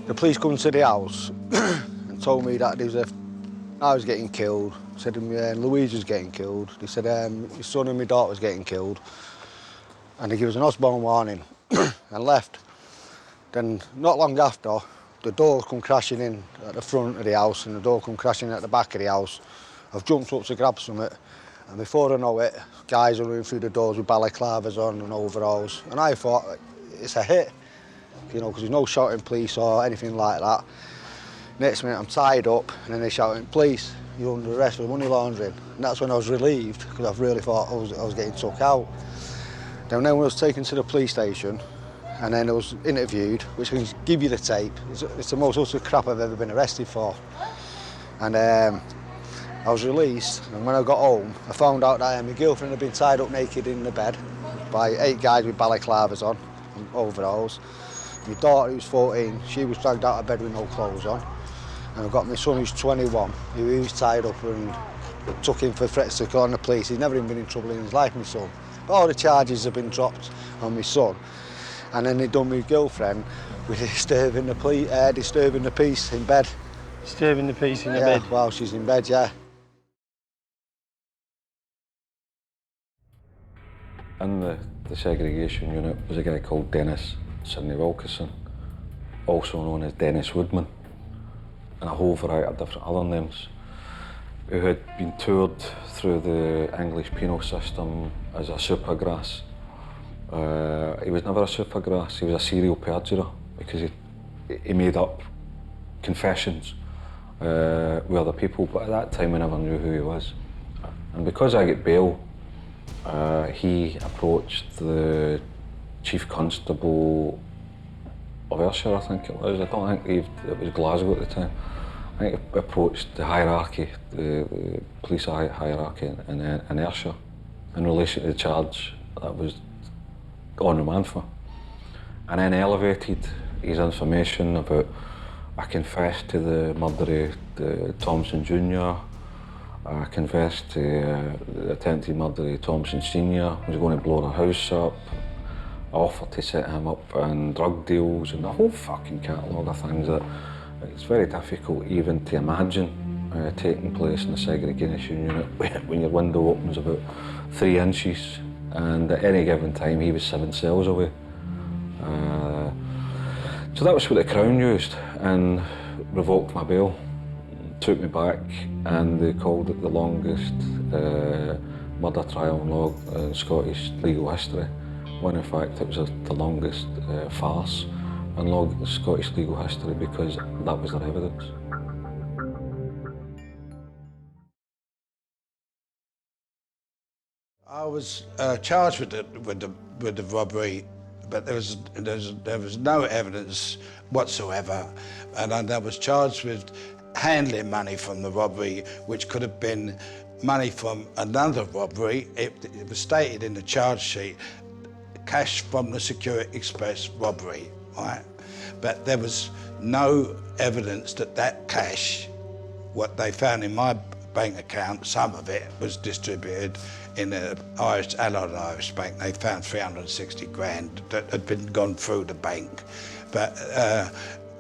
The police come to the house and told me that I was getting killed. Said Louise was getting killed. They said my son and my daughter was getting killed. And they gave us an Osborne warning and left. Then, not long after, the door come crashing in at the front of the house and the door come crashing at the back of the house. I've jumped up to grab something, and before I know it, guys are running through the doors with balaclavas on and overalls. And I thought, it's a hit, you know, because there's no shouting police or anything like that. Next minute, I'm tied up, and then they're shouting, police, you're under arrest for money laundering. And that's when I was relieved, because I really thought I was getting took out. Then when I was taken to the police station, and then I was interviewed, which can give you the tape. It's the most utter crap I've ever been arrested for. And I was released, and when I got home, I found out that my girlfriend had been tied up naked in the bed by 8 guys with balaclavas on and overalls. My daughter, who's 14, she was dragged out of bed with no clothes on. And I've got my son, who's 21, who was tied up and took him for threats to call on the police. He's never even been in trouble in his life, my son. But all the charges have been dropped on my son. And then they done my girlfriend with disturbing the peace in bed. Disturbing the peace in the bed? Yeah, while she's in bed, yeah. In the segregation unit was a guy called Dennis Sidney Wilkinson, also known as Dennis Woodman, and a whole variety of different other names, who had been toured through the English penal system as a supergrass. He was never a supergrass, he was a serial perjurer because he made up confessions with other people, but at that time I never knew who he was. And because I got bail, he approached the Chief Constable of Ayrshire, I think it was. I don't think it was Glasgow at the time. I think he approached the hierarchy, the police hierarchy in Ayrshire in relation to the charge that was on remand for. And then elevated his information about, I confessed to the murder of Thompson Jr., I confessed to the attempted murder of Thompson Sr., was going to blow the house up, I offered to set him up in drug deals and a whole fucking catalogue of things that it's very difficult even to imagine taking place in a segregation unit when your window opens about 3 inches and at any given time he was 7 cells away. So that was what the Crown used and revoked my bail, took me back, and they called it the longest murder trial in Scottish legal history, when in fact it was the longest farce in Scottish legal history because that was their evidence. I was charged with the robbery, but there was no evidence whatsoever, and I was charged with handling money from the robbery, which could have been money from another robbery. It was stated in the charge sheet, cash from the Security Express robbery, right? But there was no evidence that cash, what they found in my bank account, some of it was distributed in an Allied Irish bank. They found 360 grand that had gone through the bank, but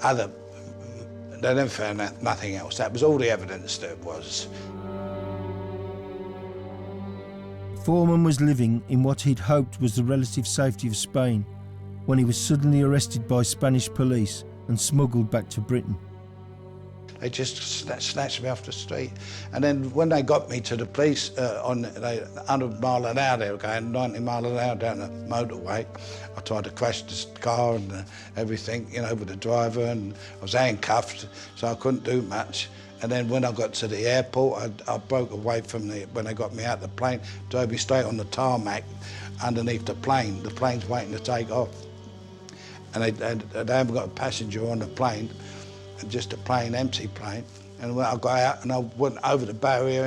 they never found nothing else. That was all the evidence there was. Foreman was living in what he'd hoped was the relative safety of Spain when he was suddenly arrested by Spanish police and smuggled back to Britain. They just snatched me off the street. And then when they got me to the police, on 100 mile an hour, they were going 90 mile an hour down the motorway. I tried to crash the car and everything, you know, with the driver, and I was handcuffed, so I couldn't do much. And then when I got to the airport, I broke away from when they got me out of the plane, drove me straight on the tarmac underneath the plane. The plane's waiting to take off. And they haven't got a passenger on the plane, just a plain, empty plane. And when I got out and I went over the barrier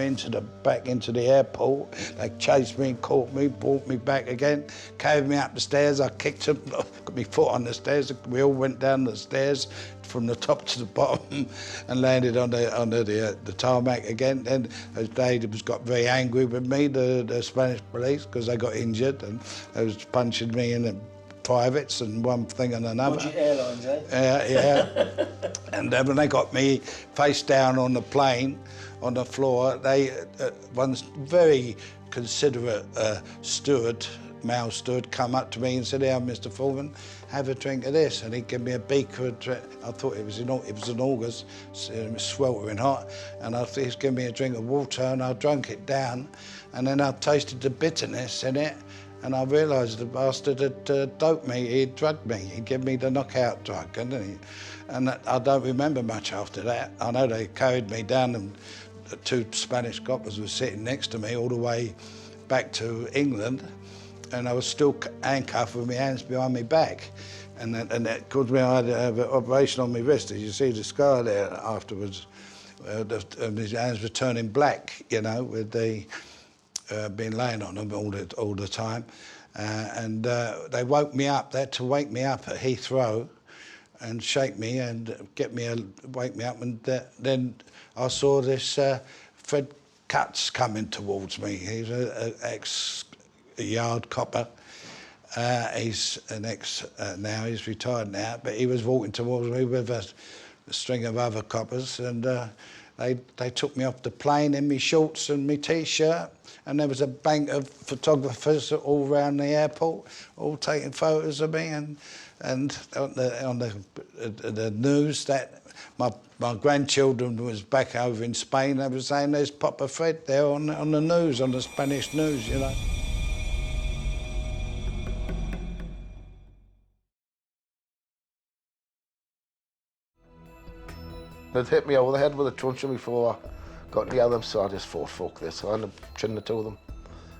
back into the airport, they chased me and caught me, brought me back again, carried me up the stairs. I kicked them, got my foot on the stairs. We all went down the stairs from the top to the bottom and landed on the tarmac again. Then they got very angry with me, the Spanish police, because they got injured and they was punching me in the privates and one thing and another. Budget Airlines, eh? Yeah. And when they got me face down on the plane, on the floor, one very considerate steward, male steward, come up to me and said, "Here, Mr. Foreman, have a drink of this." And he gave me a beaker of drink. I thought it was in August, it was sweltering hot, and I thought he was giving me a drink of water, and I drank it down, and then I tasted the bitterness in it, and I realised the bastard had doped me, he'd drugged me, he'd given me the knockout drug, and I don't remember much after that. I know they carried me down, and the 2 Spanish coppers were sitting next to me all the way back to England, and I was still handcuffed with my hands behind my back. And that caused me, I had to have an operation on my wrist. As you see the scar there afterwards, his hands were turning black, you know, with the been laying on them all the time. And they woke me up. They had to wake me up at Heathrow and shake me and wake me up. And then I saw this Fred Cutts coming towards me. He's an ex-yard copper. He's an now, he's retired now, but he was walking towards me with a string of other coppers, and they took me off the plane in my shorts and my T-shirt, and there was a bank of photographers all around the airport, all taking photos of me, and on the news that my grandchildren was back over in Spain. They were saying there's Papa Fred there on the news, on the Spanish news, you know. They'd hit me over the head with a truncheon before I got near them, so I just thought, fuck this. I ended up chinning the 2 of them.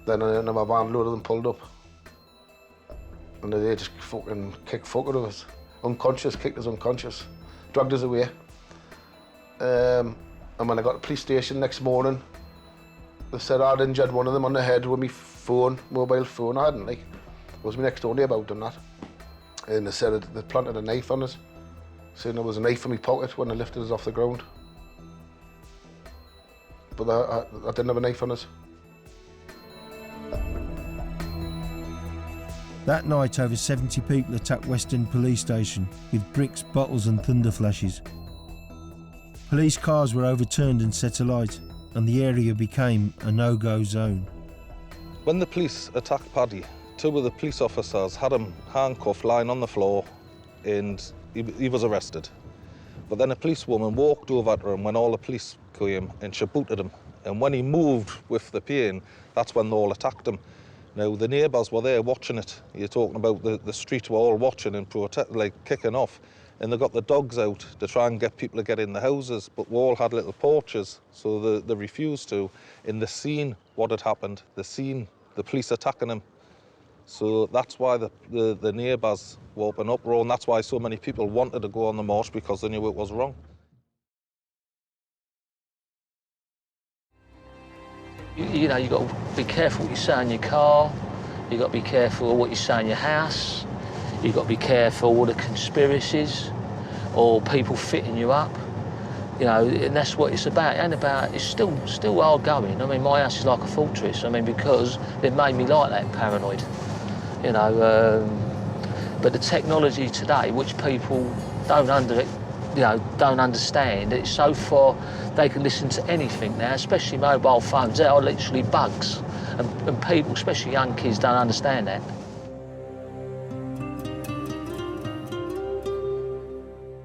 Then my van load of them pulled up. And they just fucking kicked fuck out of us. Unconscious, kicked us unconscious. Dragged us away. And when I got to the police station next morning, they said I'd injured one of them on the head with my phone, mobile phone. I hadn't, like. It was my next door neighbour done that. And they said they planted a knife on us, saying there was a knife in my pocket when they lifted us off the ground. But I didn't have a knife on us. That night, over 70 people attacked West End Police Station with bricks, bottles and thunder flashes. Police cars were overturned and set alight, and the area became a no-go zone. When the police attacked Paddy, 2 of the police officers had him handcuffed, lying on the floor, and he was arrested. But then a policewoman walked over to him when all the police came and she booted him. And when he moved with the pain, that's when they all attacked him. Now, the neighbours were there watching it. You're talking about the street were all watching and kicking off. And they got the dogs out to try and get people to get in the houses, but we all had little porches, so they refused to. And they seen what had happened. They seen the police attacking him. So that's why the neighbours were up in uproar, and that's why so many people wanted to go on the march, because they knew it was wrong. You know, you've got to be careful what you say in your car, you've got to be careful what you say in your house, you've got to be careful of the conspiracies or people fitting you up. You know, and that's what it's about. It ain't about, it's still hard going. I mean, my house is like a fortress, I mean, because they've made me like that, paranoid. You know, but the technology today, which people don't understand, it's so far they can listen to anything now, especially mobile phones. They are literally bugs, and people, especially young kids, don't understand that.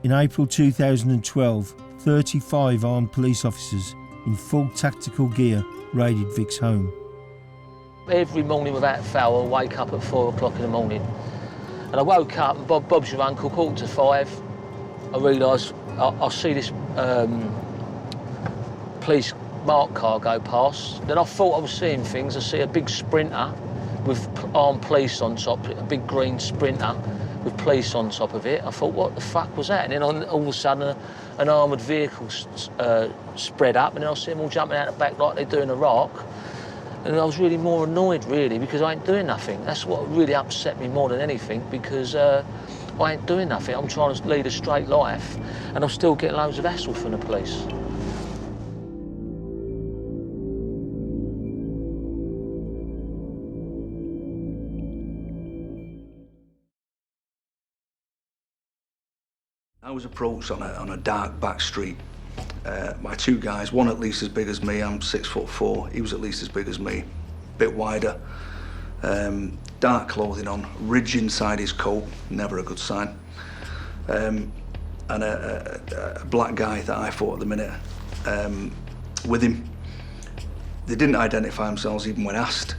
In April 2012, 35 armed police officers in full tactical gear raided Vic's home. Every morning without fail, I wake up at 4 o'clock in the morning. And I woke up, and Bob's your uncle, 4:45. I realised I see this police marked car go past. Then I thought I was seeing things. I see a big Sprinter with armed police on top, a big green Sprinter with police on top of it. I thought, what the fuck was that? And then all of a sudden, an armoured vehicle spread up, and then I see them all jumping out the back like they're doing a rock. And I was really more annoyed, really, because I ain't doing nothing. That's what really upset me more than anything, because I ain't doing nothing. I'm trying to lead a straight life, and I'm still getting loads of hassle from the police. was approached on a dark back street by two guys, one at least as big as me. I'm 6'4". He was at least as big as me, a bit wider. Dark clothing on, ridge inside his coat, never a good sign. And a black guy that I fought at the minute with him. They didn't identify themselves even when asked.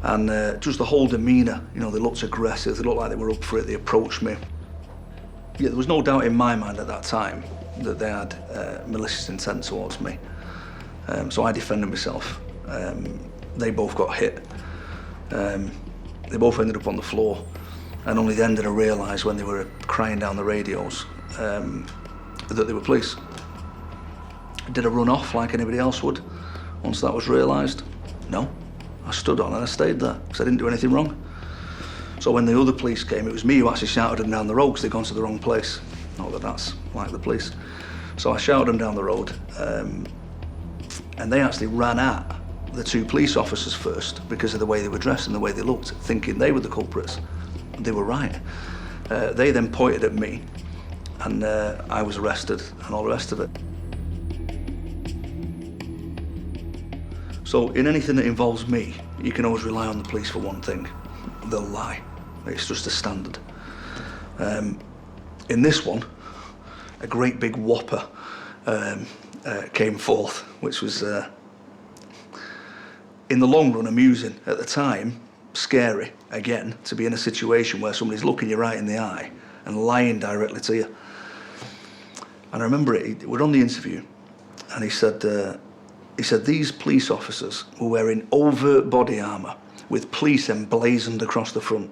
And just the whole demeanour, you know, they looked aggressive, they looked like they were up for it, they approached me. Yeah, there was no doubt in my mind at that time that they had malicious intent towards me. So I defended myself. They both got hit. They both ended up on the floor, and only then did I realise when they were crying down the radios that they were police. Did I run off like anybody else would once that was realised? No. I stood on and I stayed there because I didn't do anything wrong. So when the other police came, it was me who actually shouted them down the road because they'd gone to the wrong place. Not that that's like the police. So I shouted them down the road, and they actually ran at the two police officers first because of the way they were dressed and the way they looked, thinking they were the culprits. And they were right. They then pointed at me, and I was arrested and all the rest of it. So in anything that involves me, you can always rely on the police for one thing. They'll lie. It's just a standard. In this one, a great big whopper came forth, which was, in the long run, amusing. At the time, scary, again, to be in a situation where somebody's looking you right in the eye and lying directly to you. And I remember we're on the interview, and he said, these police officers were wearing overt body armour with police emblazoned across the front.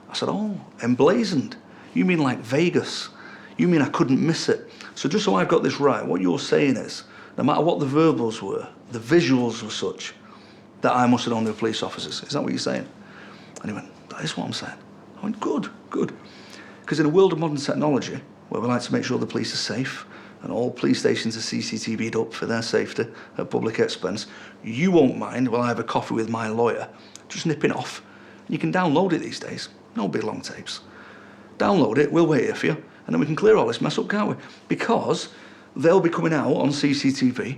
I said, oh, emblazoned? You mean like Vegas? You mean I couldn't miss it? So just so I've got this right, what you're saying is, no matter what the verbals were, the visuals were such that I must have known they were police officers. Is that what you're saying? And he went, that is what I'm saying. I went, good, good. Because in a world of modern technology, where we like to make sure the police are safe, and all police stations are CCTV'd up for their safety at public expense, you won't mind while I have a coffee with my lawyer, just nipping off. You can download it these days, no big long tapes. Download it, we'll wait here for you, and then we can clear all this mess up, can't we? Because they'll be coming out on CCTV,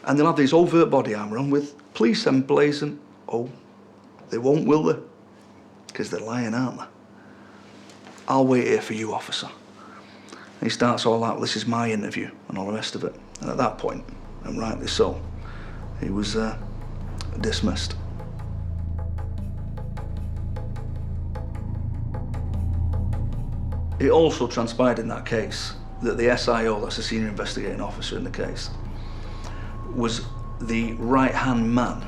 and they'll have these overt body armour on with police emblazoned. Oh, they won't, will they? Because they're lying, aren't they? I'll wait here for you, officer. And he starts all out, this is my interview, and all the rest of it. And at that point, and rightly so, he was dismissed. It also transpired in that case that the SIO, that's the senior investigating officer in the case, was the right-hand man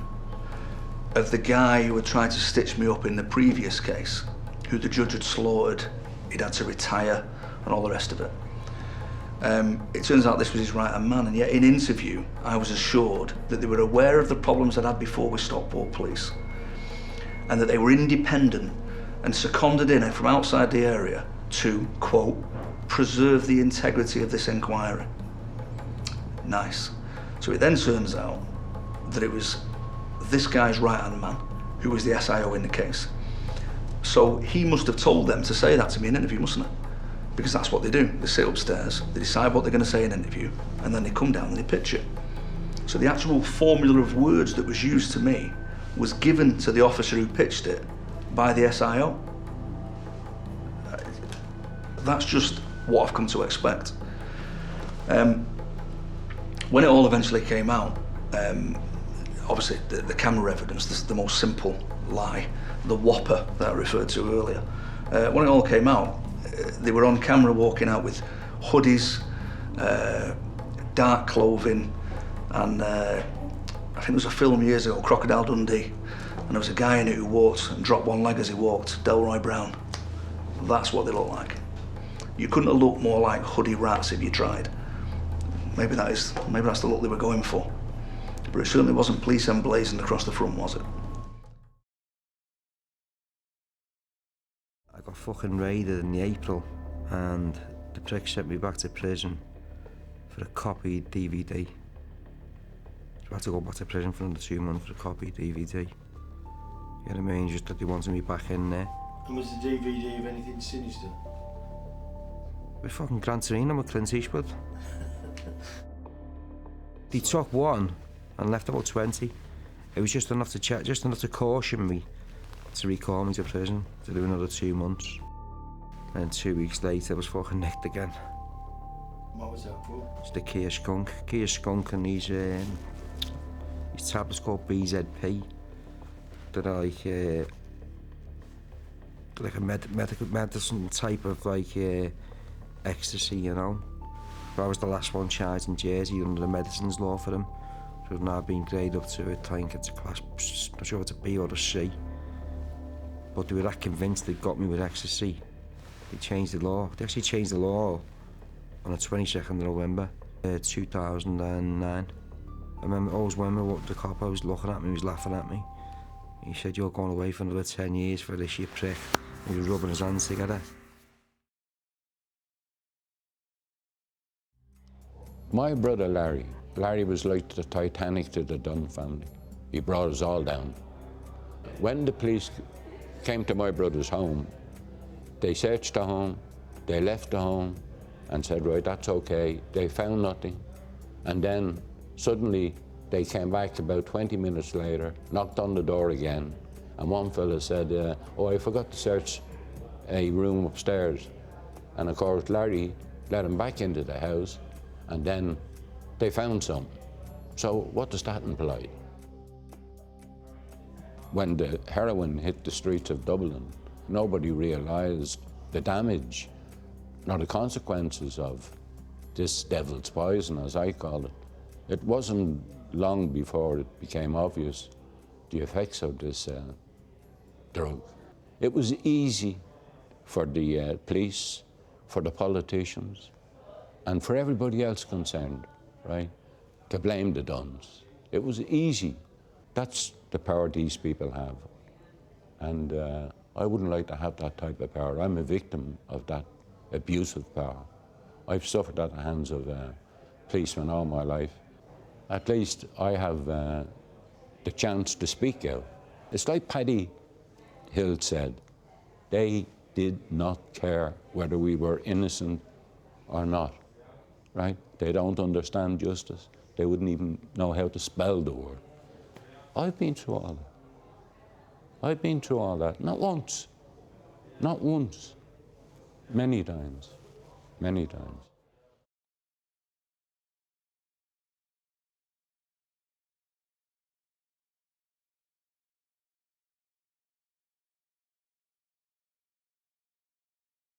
of the guy who had tried to stitch me up in the previous case, who the judge had slaughtered, he'd had to retire, and all the rest of it. It turns out this was his right-hand man, and yet in interview, I was assured that they were aware of the problems I'd had before with Stockport Police, and that they were independent and seconded in from outside the area to, quote, preserve the integrity of this inquiry. Nice. So it then turns out that it was this guy's right-hand man who was the SIO in the case. So he must have told them to say that to me in an interview, mustn't he? Because that's what they do. They sit upstairs, they decide what they're going to say in an interview, and then they come down and they pitch it. So the actual formula of words that was used to me was given to the officer who pitched it by the SIO. That's just what I've come to expect. When it all eventually came out, obviously the camera evidence, this is the most simple lie, the whopper that I referred to earlier. When it all came out, they were on camera walking out with hoodies, dark clothing, and I think there was a film years ago, Crocodile Dundee, and there was a guy in it who walked and dropped one leg as he walked, Delroy Brown. That's what they look like. You couldn't have looked more like hoodie rats if you tried. Maybe that's the look they were going for. But it certainly wasn't police emblazoned across the front, was it? I got fucking raided in April, and the prick sent me back to prison for a copied DVD. I had to go back to prison for another 2 months for a copied DVD. You know what I mean? Just that they wanted me back in there. And was the DVD of anything sinister? with fucking Gran Torino with Clint Eastwood. They took one and left about 20. It was just enough to check, just enough to caution me to recall me to prison to do another 2 months. And 2 weeks later, I was fucking nicked again. What was that for? It's the Kia skunk. Kia skunk and these tablets called BZP. They're like a medical medicine type of ecstasy, you know. But I was the last one charged in Jersey under the medicines law for them. So I've now been graded up to, I think it's a class, not sure it's a B or a C. But they were that convinced they'd got me with ecstasy. They changed the law. They actually changed the law on the 22nd of November, 2009. I always remember what the cop was looking at me, he was laughing at me. He said, "You're going away for another 10 years for this, you prick." And he was rubbing his hands together. My brother Larry was like the Titanic to the Dunne family. He brought us all down. When the police came to my brother's home, they searched the home, they left the home and said, right, that's okay. They found nothing. And then suddenly they came back about 20 minutes later, knocked on the door again, and one fella said, oh, I forgot to search a room upstairs. And of course, Larry let him back into the house, and then they found some. So what does that imply? When the heroin hit the streets of Dublin, nobody realised the damage, nor the consequences of this devil's poison, as I call it. It wasn't long before it became obvious the effects of this drug. It was easy for the police, for the politicians, and for everybody else concerned, right, to blame the Dunnes. It was easy. That's the power these people have. And I wouldn't like to have that type of power. I'm a victim of that abusive power. I've suffered at the hands of policemen all my life. At least I have the chance to speak out. It's like Paddy Hill said, they did not care whether we were innocent or not, right? They don't understand justice. They wouldn't even know how to spell the word. I've been through all that. I've been through all that, not once, many times, many times.